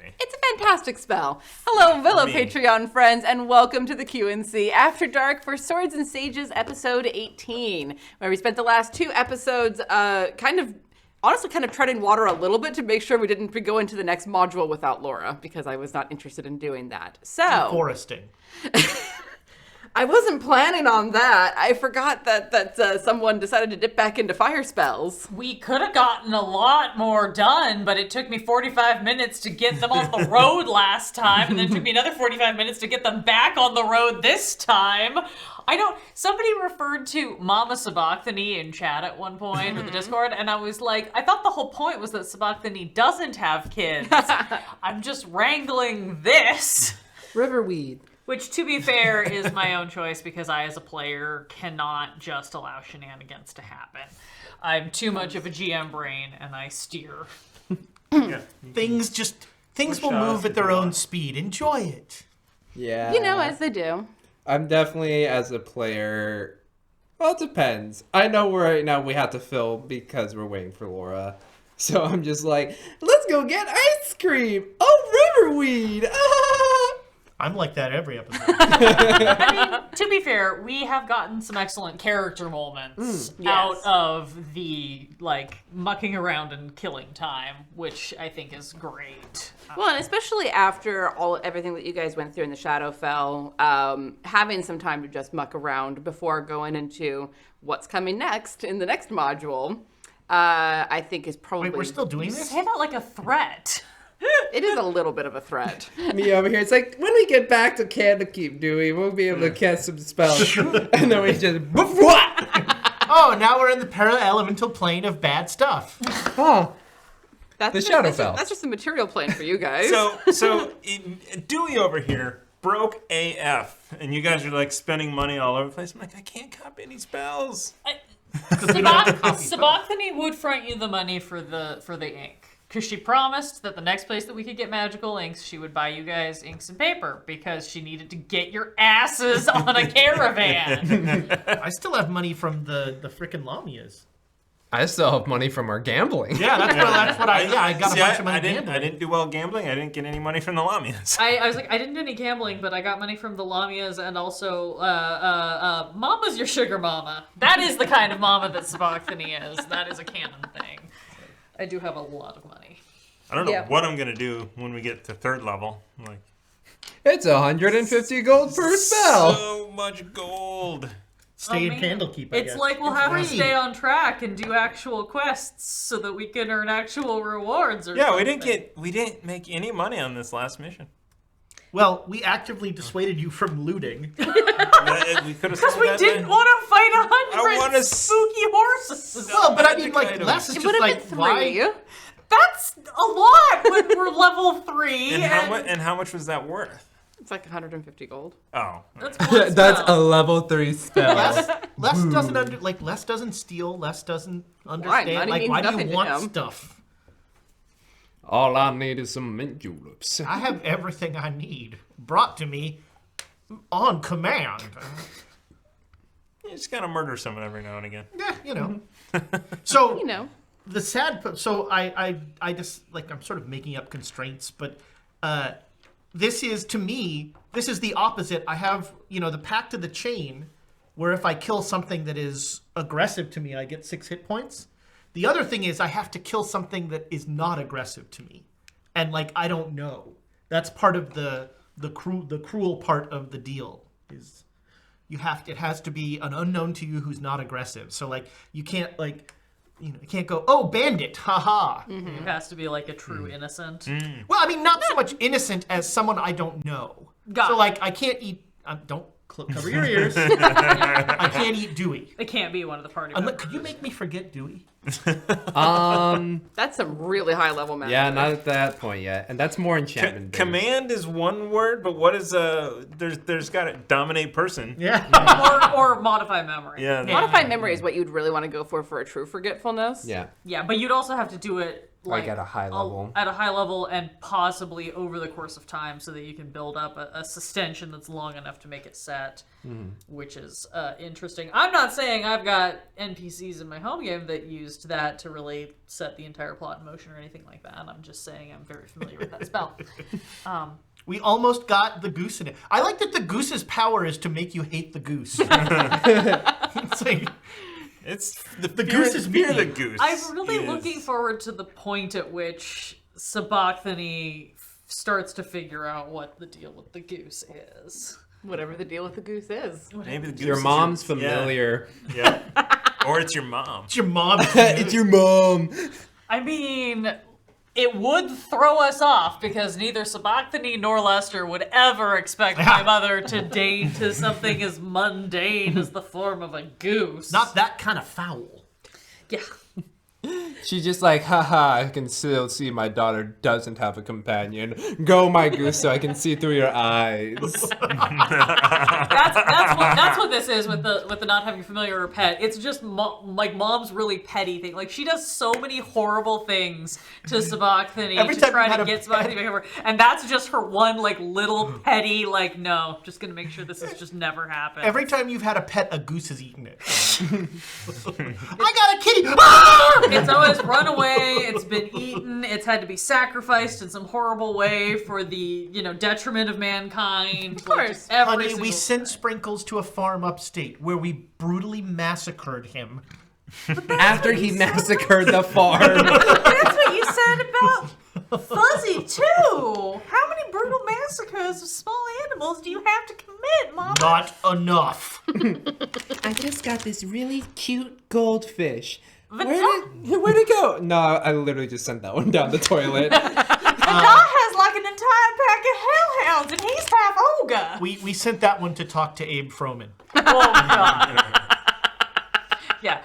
me. It's a fantastic spell. Hello, fellow Patreon friends, and welcome to the QNC After Dark for Swords and Sages episode 18, where we spent the last 2 episodes honestly treading water a little bit to make sure we didn't go into the next module without Laura, because I was not interested in doing that. So, foresting. I wasn't planning on that. I forgot that someone decided to dip back into fire spells. We could have gotten a lot more done, but it took me 45 minutes to get them off the road last time, and then it took me another 45 minutes to get them back on the road this time. Somebody referred to Mama Sabachthani in chat at one point with the Discord, and I was like, I thought the whole point was that Sabachthani doesn't have kids. I'm just wrangling this. Riverweed. Which, to be fair, is my own choice because I, as a player, cannot just allow shenanigans to happen. I'm too much of a GM brain, and I steer. Yeah. Things will move at their own speed. Enjoy it. Yeah. As they do. I'm definitely, as a player, well, it depends. I know right now we have to film because we're waiting for Laura. So I'm just like, let's go get ice cream. Oh, Riverweed. I'm like that every episode. I mean, to be fair, we have gotten some excellent character moments out of the, mucking around and killing time, which I think is great. Well, and especially after everything that you guys went through in the Shadowfell, having some time to just muck around before going into what's coming next in the next module, I think is probably... Wait, we're still doing this? Say that like a threat. It is a little bit of a threat. Me over here, it's like, when we get back to Candlekeep, Dewey, we'll be able to cast some spells. And then we just... Oh, now we're in the para-elemental plane of bad stuff. Oh. That's the Shadowfell. That's just a material plane for you guys. So Dewey over here broke AF, and you guys are spending money all over the place. I'm like, I can't copy any spells. Sabachthani would front you the money for the ink. Because she promised that the next place that we could get magical inks, she would buy you guys inks and paper, because she needed to get your asses on a caravan. I still have money from the frickin' Lamias. I still have money from our gambling. Yeah, that's what I got a bunch of money gambling. I didn't do well gambling. I didn't get any money from the Lamias. I was like, I didn't do any gambling, but I got money from the Lamias, and also, Mama's your sugar mama. That is the kind of mama that Sabachthani is. That is a canon thing. I do have a lot of money. I don't know what I'm going to do when we get to 3rd level. It's 150 gold per spell. So much gold. Stay in Candlekeep, I guess. It's like we'll have to stay on track and do actual quests so that we can earn actual rewards or something. we didn't make any money on this last mission. Well, we actively dissuaded you from looting. We could have because we didn't want to fight 100 spooky horses. Well, but I mean, less is it just would have been 3. why... That's a lot when we're level 3. And how much was that worth? It's like 150 gold. Oh. That's a level 3 spell. Less doesn't less doesn't steal, less doesn't understand. Why do you want stuff? All I need is some mint juleps. I have everything I need brought to me on command. You just gotta murder someone every now and again. Yeah, So, the sad... So, I just... I'm sort of making up constraints, but this is, to me, this is the opposite. I have, the Pact of the Chain, where if I kill something that is aggressive to me, I get 6 hit points. The other thing is I have to kill something that is not aggressive to me. And, I don't know. That's part of the cruel part of the deal, is it has to be an unknown to you who's not aggressive. So, you can't, you can't go, oh, bandit, haha. Mm-hmm. It has to be a true innocent. Mm. Well, I mean, not so much innocent as someone I don't know. So, I can't eat... don't cover your ears. I can't eat Dewey. It can't be one of the party members. Could you make me forget Dewey? That's some really high level math. Yeah, not at that point yet. And that's more enchantment. Command is one word, but what is there's got to dominate person. Yeah. or modify memory. Yeah. Modify memory is what you'd really want to go for a true forgetfulness. Yeah. Yeah, but you'd also have to do it Like at a high level. At a high level, and possibly over the course of time, so that you can build up a sustention that's long enough to make it set, which is interesting. I'm not saying I've got NPCs in my home game that used that to really set the entire plot in motion or anything like that. I'm just saying I'm very familiar with that spell. We almost got the goose in it. I like that the goose's power is to make you hate the goose. It's like, It's The goose is fear mean. the goose. I'm really is- looking forward to the point at which Sabachthani starts to figure out what the deal with the goose is. Whatever the deal with the goose is. Maybe the goose Your is mom's familiar. Yeah. Or it's your mom. it's your mom. It's your mom. I mean, it would throw us off because neither Sabachthani nor Lester would ever expect my mother to date to something as mundane as the form of a goose. Not that kind of foul. Yeah. She's just like, haha, I can still see my daughter doesn't have a companion. Go, my goose, so I can see through your eyes. That's what this is with the not having a familiar or pet. It's just like mom's really petty thing. Like she does so many horrible things to Sabachthani Every to time try you had to a get pet- Sabachthani back over, and that's just her one like little petty like no, just gonna make sure this is just never happen. Every time you've had a pet, a goose has eaten it. I got a kitty! Ah! It's always run away. It's been eaten. It's had to be sacrificed in some horrible way for the detriment of mankind. Of course. Honey, we sent Sprinkles to a farm upstate where we brutally massacred him. After he massacred the farm. That's what you said about Fuzzy too. How many brutal massacres of small animals do you have to commit, Mom? Not enough. I just got this really cute goldfish. Where'd it go? No, I literally just sent that one down the toilet. Dot has like an entire pack of hellhounds, and he's half ogre. We sent that one to talk to Abe Froman. Oh god. Yeah.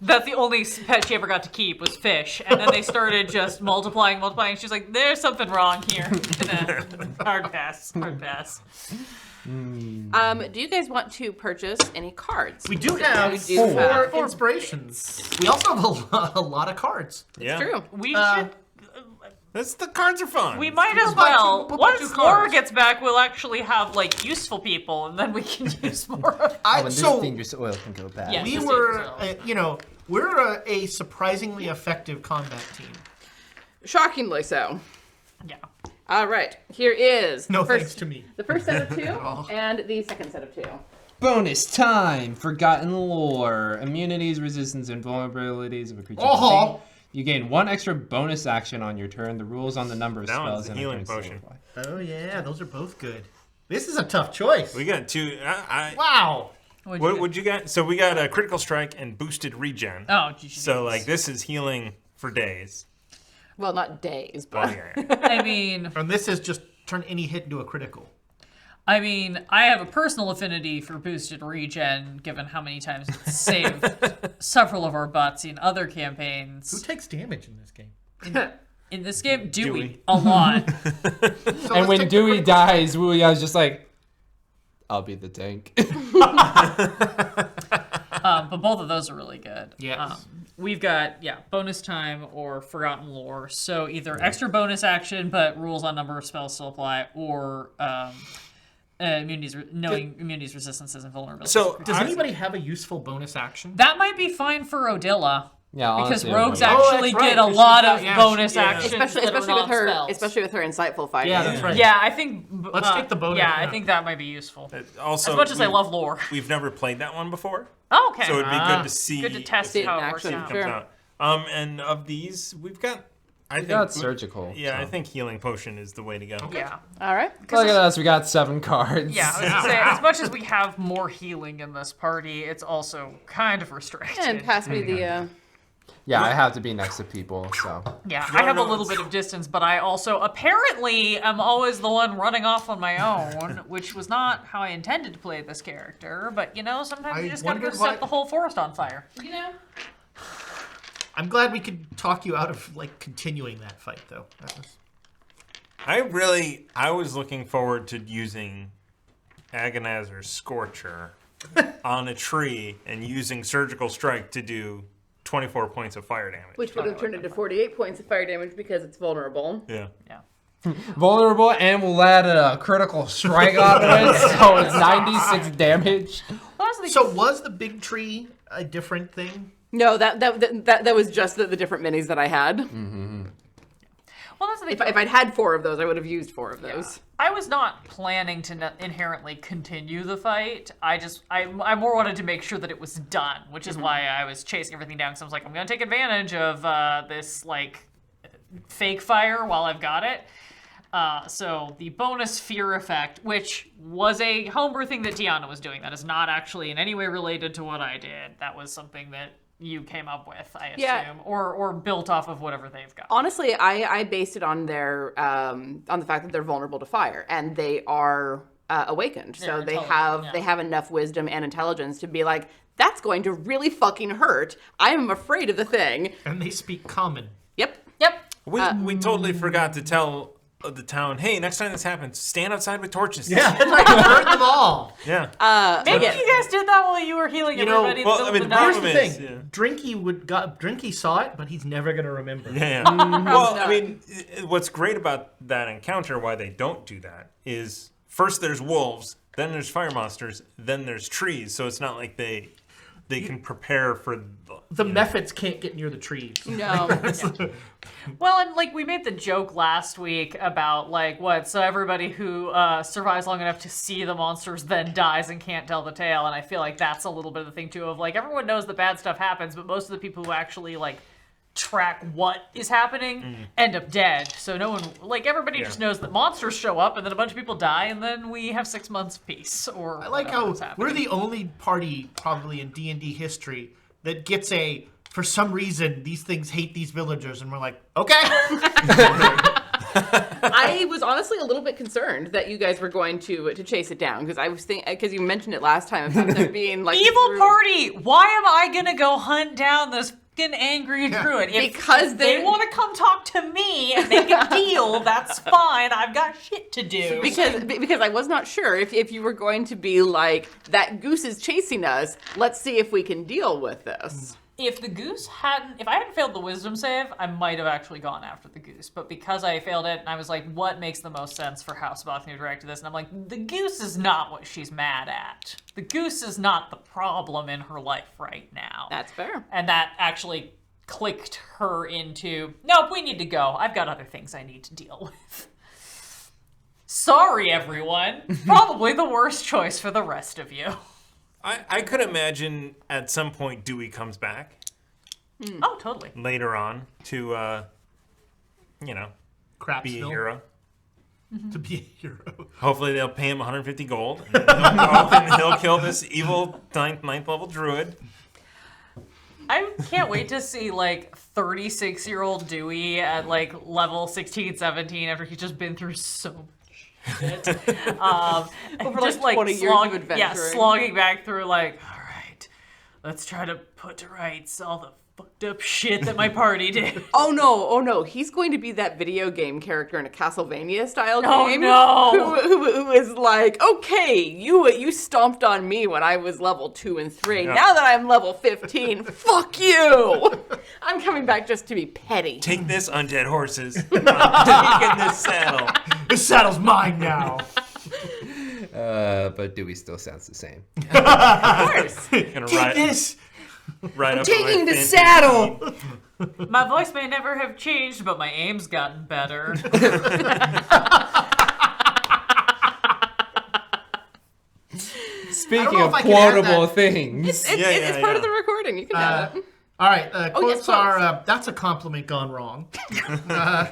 That's the only pet she ever got to keep was fish, and then they started just multiplying. She's like, "There's something wrong here." Hard pass. Do you guys want to purchase any cards? We do have We do have four inspirations. We also have a lot of cards. Yeah. True. We should. The cards are fun. We might as buy well. two- we'll buy Once two Laura cards. gets back, we'll actually have like useful people, and then we can use more of. So dangerous oil can go bad. Yeah. we Just were, yourself. we're a surprisingly effective combat team. Shockingly so. Yeah. All right. Here is No the first, thanks to me. the first set of two and the second set of two. Bonus time! Forgotten lore. Immunities, resistance, and vulnerabilities of a creature. Uh-huh. You gain one extra bonus action on your turn. The rules on the number of That one's spells a and healing occurrences potion. apply. Oh yeah, those are both good. This is a tough choice. We got two. Wow. What would you get? So we got a critical strike and boosted regen. Oh, geez. So like this is healing for days. Well, not days, Well, but yeah. I mean, And this is just turn any hit into a critical. I have a personal affinity for boosted regen, given how many times it's saved several of our butts in other Who campaigns. takes damage in this game? In this game, Dewey. Dewey. A lot. So And let's when take the Dewey critical- dies, Wuya's just like, I'll be the tank. But both of those are really good. Yes. We've got, bonus time or forgotten lore. So either extra bonus action, but rules on number of spells still apply, or immunities, knowing immunities, resistances, and vulnerabilities. So Does anybody have a useful bonus action? that might be fine for Odilla. Yeah, Because honestly, rogues I'm like- actually that's right, get a 'cause lot she's of got- yeah, bonus yeah. actions, especially that are with her, non-spells. especially with her insightful fighting. Yeah, that's right. Yeah, I think. Let's take the bonus, Yeah, I yeah. think that might be useful. also As much as I we- love lore. we've never played that one before, Oh, okay. so it'd be good to see. Good to test See it in how it works action. out. comes Sure. out. And of these, we've got. I think got surgical, Yeah, so. I think healing potion is the way to go. Yeah. All right. Look at us, we got 7 cards. Yeah, I was gonna say, as much as we have more healing in this party, it's also kind of restricted. And pass me the. Yeah, I have to be next to people, so. Yeah, No, I have no, a little bit of distance, but I also apparently am always the one running off on my own, which was not how I intended to play this character. But sometimes I you just gotta go wondered why- set the whole forest on fire. You know. I'm glad we could talk you out of continuing that fight though. That was... I was looking forward to using Agonizer's Scorcher on a tree and using Surgical Strike to do 24 points of fire damage. Which would have turned into 48 points of fire damage because it's vulnerable. Yeah. Vulnerable, and we'll add a critical strike on it, so it's 96 damage. So was the big tree a different thing? No, that was just the different minis that I had. Well, that's the thing. If I'd had 4 of those, I would have used 4 of those. I was not planning to inherently continue the fight. I more wanted to make sure that it was done, which is why I was chasing everything down. Because I was like, I'm going to take advantage of this like fake fire while I've got it. So the bonus fear effect, which was a homebrew thing that Tiana was doing, that is not actually in any way related to what I did. That was something that you came up with, I assume, or built off of whatever they've got. Honestly, I based it on their on the fact that they're vulnerable to fire and they are awakened. So they have enough wisdom and intelligence to be like, that's going to really fucking hurt. I am afraid of the thing. And they speak common. Yep. We totally forgot to tell the town, hey, next time this happens, stand outside with torches. Yeah, that's right. Burn them all. Yeah. Maybe you guys did that while you were healing everybody. well, I mean, the Here's problem the thing. is, Drinky saw it, but he's never going to remember. Yeah. Well, I mean, what's great about that encounter, why they don't do that, is first there's wolves, then there's fire monsters, then there's trees. So it's not like they can prepare for The methods can't get near the trees. No. Well, and like we made the joke last week about like so everybody who survives long enough to see the monsters then dies and can't tell the tale, and I feel like that's a little bit of the thing too of like everyone knows that bad stuff happens, but most of the people who actually like track what is happening end up dead. So no one, like everybody just knows that monsters show up and then a bunch of people die and then we have 6 months of peace. Or I like how we're the only party probably in D&D history that gets for some reason, these things hate these villagers, and we're like, okay. I was honestly a little bit concerned that you guys were going to chase it down because I was because you mentioned it last time about there being like evil party. Why am I gonna go hunt down this fucking angry druid? Because they want to come talk to me and make a deal, that's fine. I've got shit to do. Because I was not sure if you were going to be like, that goose is chasing us. Let's see if we can deal with this. If I hadn't failed the wisdom save, I might have actually gone after the goose. But because I failed it, and I was like, what makes the most sense for how Sabathia to react to this? And I'm like, the goose is not what she's mad at. The goose is not the problem in her life right now. That's fair. And that actually clicked her into, nope, we need to go. I've got other things I need to deal with. Sorry, everyone. Probably the worst choice for the rest of you. I could imagine at some point Dewey comes back. Oh, totally. Later on to, be a hero. To be a hero. Hopefully they'll pay him 150 gold. And he'll go up and he'll kill this evil 9th level druid. I can't wait to see, 36-year-old Dewey at, level 16, 17 after he's just been through so much shit. Over, just, 20 years of adventuring. Yeah, slogging back through, all right, let's try to put to rights all the fucked up shit that my party did. Oh no, he's going to be that video game character in a Castlevania-style game. Oh, no. Who is like, okay, you stomped on me when I was level 2 and 3. Yeah. Now that I'm level 15, fuck you! I'm coming back just to be petty. Take this, undead horses. I'm taking this saddle. This saddle's mine now. But Dewey still sounds the same. Of course. Take this. Right up Taking my the fancy saddle! My voice may never have changed, but my aim's gotten better. Speaking know of if I can add quotable that. things. It's part of the recording. You can have it. All right, quotes quotes. are, that's a compliment gone wrong.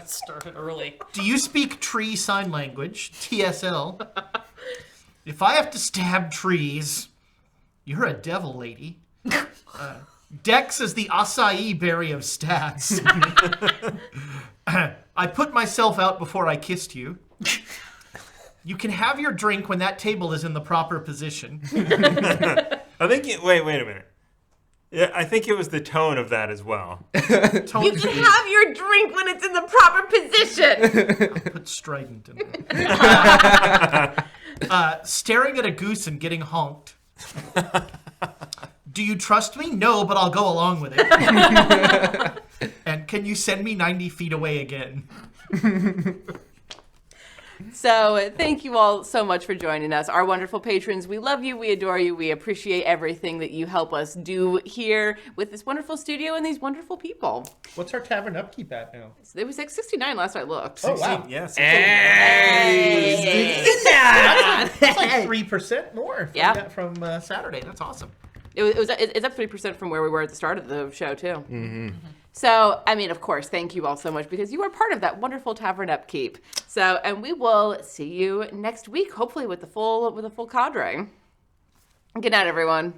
Started early. Do you speak tree sign language? TSL. If I have to stab trees, you're a devil, lady. Dex is the acai berry of stats. I put myself out before I kissed you. You can have your drink when that table is in the proper position. I think wait a minute. Yeah, I think it was the tone of that as well. You can have your drink when it's in the proper position. I'll put strident in there. Staring at a goose and getting honked. Do you trust me? No, but I'll go along with it. And can you send me 90 feet away again? So thank you all so much for joining us. Our wonderful patrons, we love you, we adore you, we appreciate everything that you help us do here with this wonderful studio and these wonderful people. What's our tavern upkeep at now? It was like 69 last I looked. Oh, wow. Yes. That's like 3% more from Saturday. That's awesome. It's up 3% from where we were at the start of the show, too. So, I mean, of course, thank you all so much because you are part of that wonderful tavern upkeep. So, and we will see you next week, hopefully with the full cadre. Good night, everyone.